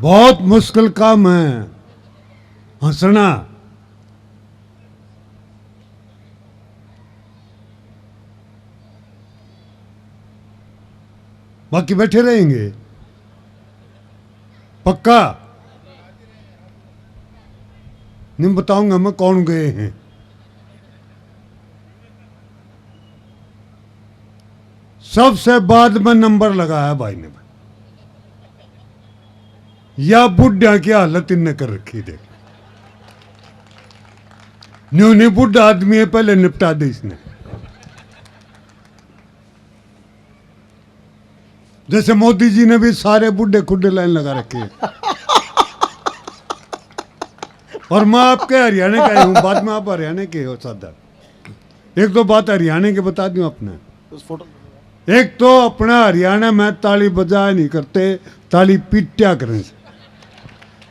बहुत मुश्किल काम है हंसना। बाकी बैठे रहेंगे पक्का। नहीं बताऊंगा मैं कौन गए हैं। सबसे बाद में नंबर लगाया भाई ने, या बुढ़ा की हालत इनने कर रखी देख। न्यू नहीं बुढ़ा आदमी है, पहले निपटा दे इसने। जैसे मोदी जी ने भी सारे बुढ़े खुड्डे लाइन लगा रखे हैं। और मैं आपके हरियाणा का ही हूं, बाद में आप हरियाणा के हो सादर। एक दो बात हरियाणा के बता दूं अपने। एक तो अपना हरियाणा में ताली बजाया नहीं करते, ताली पीटा करें से।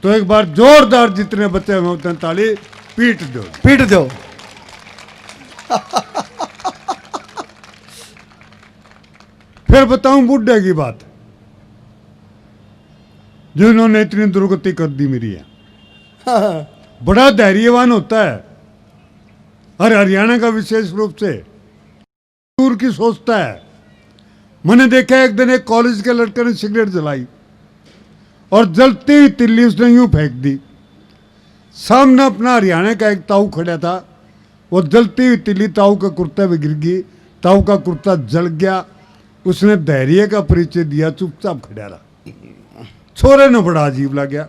तो एक बार जोरदार जितने बच्चे हैं उतने ताली पीट दो, पीट दो। फिर बताऊं बुड्ढे की बात, जिन्होंने इतनी दुर्गति कर दी मेरी है। बड़ा धैर्यवान होता है, और हरियाणा का विशेष रूप से दूर की सोचता है। मैंने देखा एक दिन एक कॉलेज के लड़के ने सिगरेट जलाई और जलती हुई तिल्ली उसने यूं फेंक दी। सामने अपना हरियाणा का एक ताऊ खड़ा था, वो जलती हुई तिल्ली ताऊ के कुर्ते में गिर गई, ताऊ का कुर्ता जल गया। उसने धैर्य का परिचय दिया, चुपचाप खड़ा रहा। छोरे ने बड़ा अजीब लगा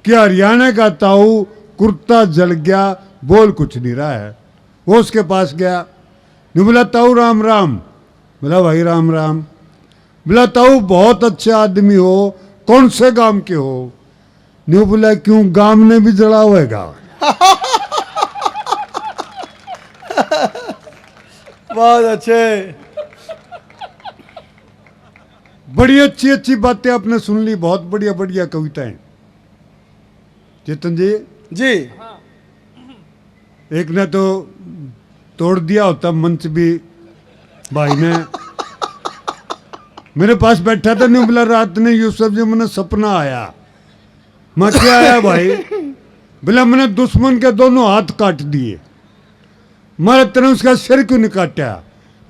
कि हरियाणा का ताऊ कुर्ता जल गया, बोल कुछ नहीं रहा है। वो उसके पास गया, नहीं बोला ताऊ राम राम। बोला भाई राम राम। बोला ताऊ बहुत अच्छे आदमी हो, कौन से गांव के हो? नहीं बोला क्यों, गांव ने भी जला हुआ है गांव। बहुत अच्छे, बड़ी अच्छी अच्छी बातें आपने सुन ली, बहुत बढ़िया बढ़िया कविताएं। चेतन जी जी एक ने तो तोड़ दिया होता मंच भी, भाई ने। मेरे पास बैठा था, नहीं बोला रात ने यूसुफ जी मैंने सपना आया। मैं क्या आया भाई? बोला मैंने दुश्मन के दोनों हाथ काट दिए। मारे तेने उसका सिर क्यों नहीं काटा?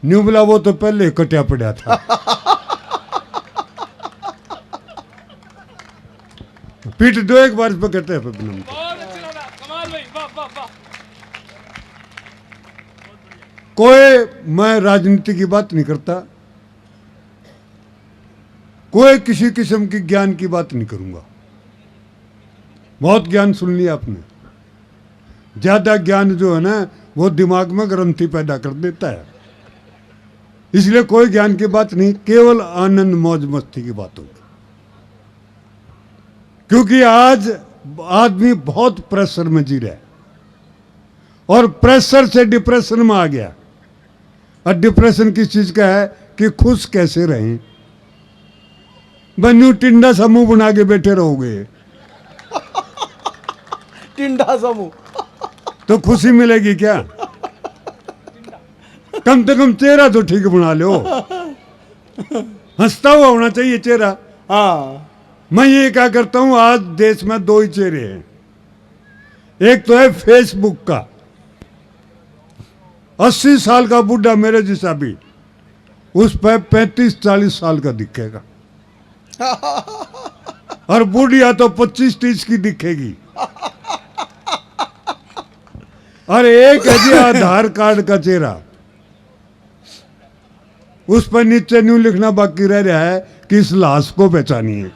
नहीं बोला वो तो पहले कटा पड़ा था। पीट दो एक बार इस पर कहते हैं। कोई मैं राजनीति की बात नहीं करता, कोई किसी किस्म की ज्ञान की बात नहीं करूंगा। बहुत ज्ञान सुन लिया आपने। ज्यादा ज्ञान जो है ना वो दिमाग में ग्रंथि पैदा कर देता है। इसलिए कोई ज्ञान की बात नहीं, केवल आनंद मौज मस्ती की बात होगी। क्योंकि आज आदमी बहुत प्रेशर में जी रहा है, और प्रेशर से डिप्रेशन में आ गया। और डिप्रेशन किस चीज का है कि खुश कैसे रहें। बनू टिंडा समूह बना के बैठे रहोगे टिंडा समूह तो खुशी मिलेगी क्या? कम से कम चेहरा तो ठीक बना लो, हंसता हुआ होना चाहिए चेहरा। हाँ, मैं ये क्या करता हूं, आज देश में दो ही चेहरे हैं। एक तो है फेसबुक का, 80 साल का बुढ़ा मेरे जैसा भी उस पर 35-40 साल का दिखेगा, और बुढ़िया तो 25-30 की दिखेगी। और एक है जी आधार कार्ड का चेहरा, उस पर नीचे न्यू लिखना बाकी रह रहा है कि इस लाश को पहचानिए।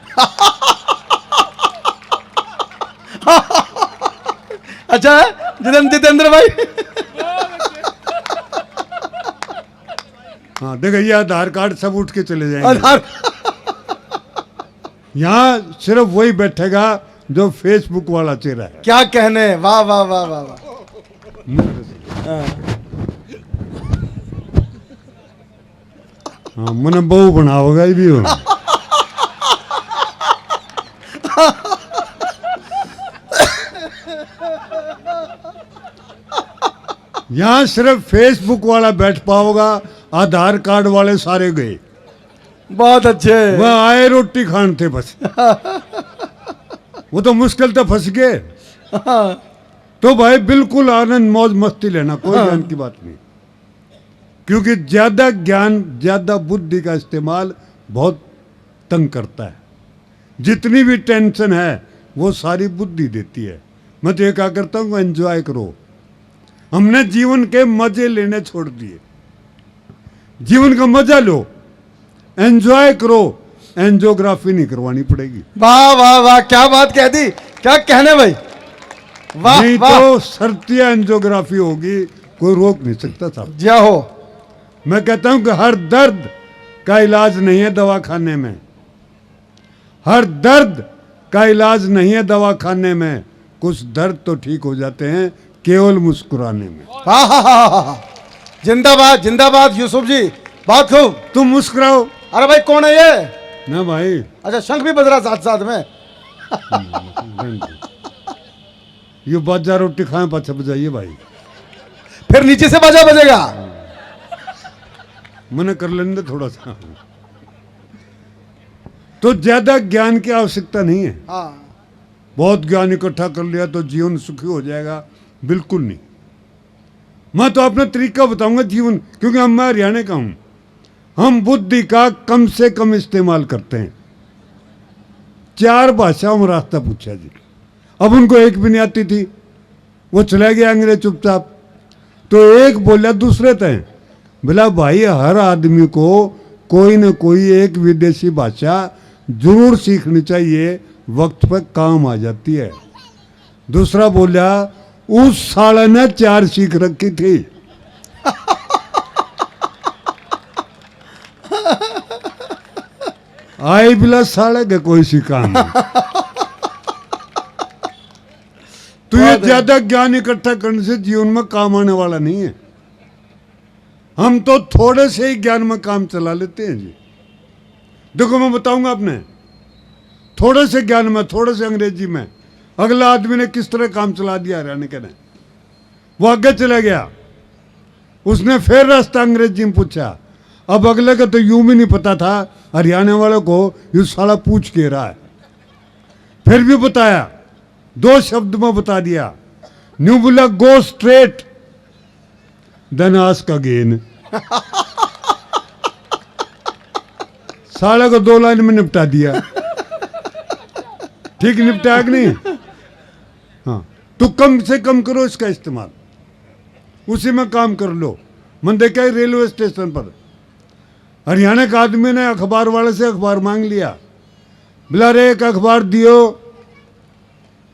अच्छा जितेंद्र भाई। हाँ देखो ये आधार कार्ड सब उठ के चले जाएंगे। यहाँ सिर्फ वही बैठेगा जो फेसबुक वाला चेहरा है। क्या कहने, वाह वाह वाह वाह वाह। हाँ मैंने बहु बनाओगा ये भी हो। यहाँ सिर्फ फेसबुक वाला बैठ पाओगा, आधार कार्ड वाले सारे गए। बहुत अच्छे। वह आए रोटी खान थे बस। वो तो मुश्किल तो फंस गए। हाँ, तो भाई बिल्कुल आनंद मौज मस्ती लेना, कोई हाँ। ज्ञान की बात नहीं। क्योंकि ज्यादा ज्ञान, ज्यादा बुद्धि का इस्तेमाल बहुत तंग करता है। जितनी भी टेंशन है वो सारी बुद्धि देती है। मैं तो ये क्या करता हूँ, एंजॉय करो। हमने जीवन के मजे लेने छोड़ दिए। जीवन का मजा लो, एंजॉय करो, एंजियोग्राफी नहीं करवानी पड़ेगी। वाह वाह वाह, क्या बात कह दी, क्या कहने भाई, वाह नहीं वाह, तो सर्तिया एंजियोग्राफी होगी, कोई रोक नहीं सकता साहब। जय हो। मैं कहता हूं कि हर दर्द का इलाज नहीं है दवाखाने में। हर दर्द का इलाज नहीं है दवाखाने में। कुछ दर्द तो ठीक हो जाते हैं केवल मुस्कुराने में। हाँ हाँ हाँ हाँ हाँ, जिंदाबाद जिंदाबाद यूसुफ जी, बहुत खूब। तुम मुस्कुराओ अरे भाई कौन है ये? ना भाई। अच्छा, शंख भी बज रहा साथ साथ में। ये बाजार रोटी खाए पाछा बजाइए भाई। फिर नीचे से बाजा बजेगा। मना कर लेने दे थोड़ा सा। तो ज्यादा ज्ञान की आवश्यकता नहीं है। हाँ, बहुत ज्ञान इकट्ठा कर लिया तो जीवन सुखी हो जाएगा, बिल्कुल नहीं। मैं तो अपना तरीका बताऊंगा जीवन, क्योंकि मैं हरियाणा का हूं। हम बुद्धि का कम से कम इस्तेमाल करते हैं। 4 भाषाओं में रास्ता पूछा जी, अब उनको एक भी नहीं आती थी, वो चले गए अंग्रेज चुपचाप। तो एक बोला दूसरे थे, बोला भाई हर आदमी को कोई न कोई एक विदेशी भाषा जरूर सीखनी चाहिए, वक्त पर काम आ जाती है। दूसरा बोला उस साले ने 4 सीख रखी थी। आए बिला साले के कोई सी काम नहीं। तो ये ज्यादा ज्ञान इकट्ठा करने से जीवन में काम आने वाला नहीं है। हम तो थोड़े से ही ज्ञान में काम चला लेते हैं जी। देखो मैं बताऊंगा आपने, थोड़े से ज्ञान में, थोड़े से अंग्रेजी में अगला आदमी ने किस तरह काम चला दिया हरियाणा के ने। वो आगे चला गया, उसने फिर रास्ता अंग्रेजी में पूछा। अब अगले का तो यूं भी नहीं पता था हरियाणा वालों को ये साला पूछ के रहा है। फिर भी बताया, 2 शब्द में बता दिया। न्यू बोला go straight then ask again. साले को 2 लाइन में निपटा दिया। ठीक निपटाया कि नहीं? हाँ, तो कम से कम करो इसका इस्तेमाल, उसी में काम कर लो। मन देखा है रेलवे स्टेशन पर हरियाणा का आदमी ने अखबार वाले से अखबार मांग लिया। बोला रे एक अखबार दियो।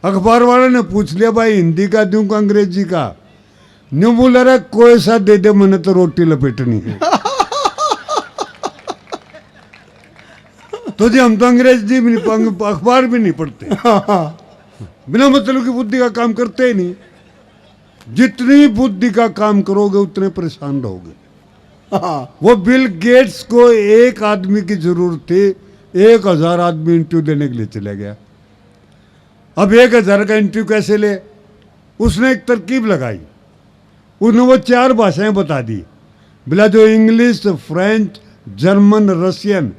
अखबार वाले ने पूछ लिया भाई हिंदी का दूं का अंग्रेजी का? न्यू बोला रे कोई सा दे दे, मैंने तो रोटी लपेटनी है। तो जी हम तो अंग्रेजी भी नहीं, अखबार भी नहीं पढ़ते, बिना मतलब की बुद्धि का काम करते ही नहीं। जितनी बुद्धि का काम करोगे उतने परेशान रहोगे। हाँ, वो बिल गेट्स को एक आदमी की जरूरत थी, 1000 आदमी इंटरव्यू देने के लिए चले गया। अब 1000 का इंटरव्यू कैसे ले? उसने एक तरकीब लगाई, उसने वो 4 भाषाएं बता दी। बोला जो इंग्लिश, फ्रेंच, जर्मन, रशियन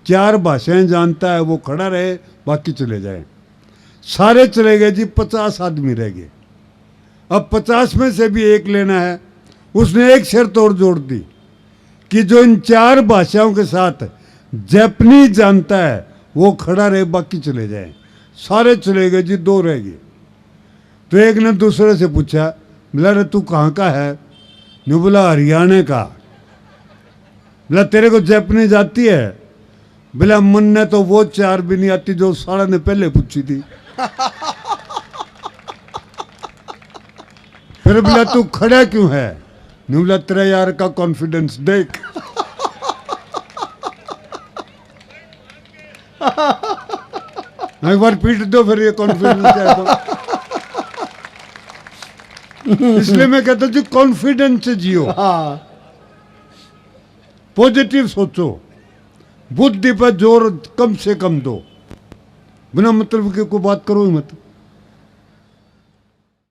4 भाषाएं जानता है वो खड़ा रहे, बाकी चले जाए। सारे चले गए जी, 50 आदमी रह गए। अब 50 में से भी एक लेना है। उसने एक शर्त और जोड़ दी कि जो इन 4 भाषाओं के साथ जापानीज जानता है वो खड़ा रहे, बाकी चले जाए। सारे चले गए जी, 2 रह गए। तो एक ने दूसरे से पूछा, बोला रे तू कहाँ का है? ने बोला हरियाणा का। बोला तेरे को जापानीज आती है? बोला मन ने तो वो 4 भी नहीं आती जो साला ने पहले पूछी थी। फिर बोला तू खड़ा क्यों है? नहीं बोला तेरा यार का कॉन्फिडेंस देख। एक बार पीट दो फिर ये कॉन्फिडेंस है तो। इसलिए मैं कहता हूँ जी कॉन्फिडेंस से जियो, हाँ, पॉजिटिव सोचो, बुद्धि पर जोर कम से कम दो, बिना मतलब की कोई बात करो ही मत।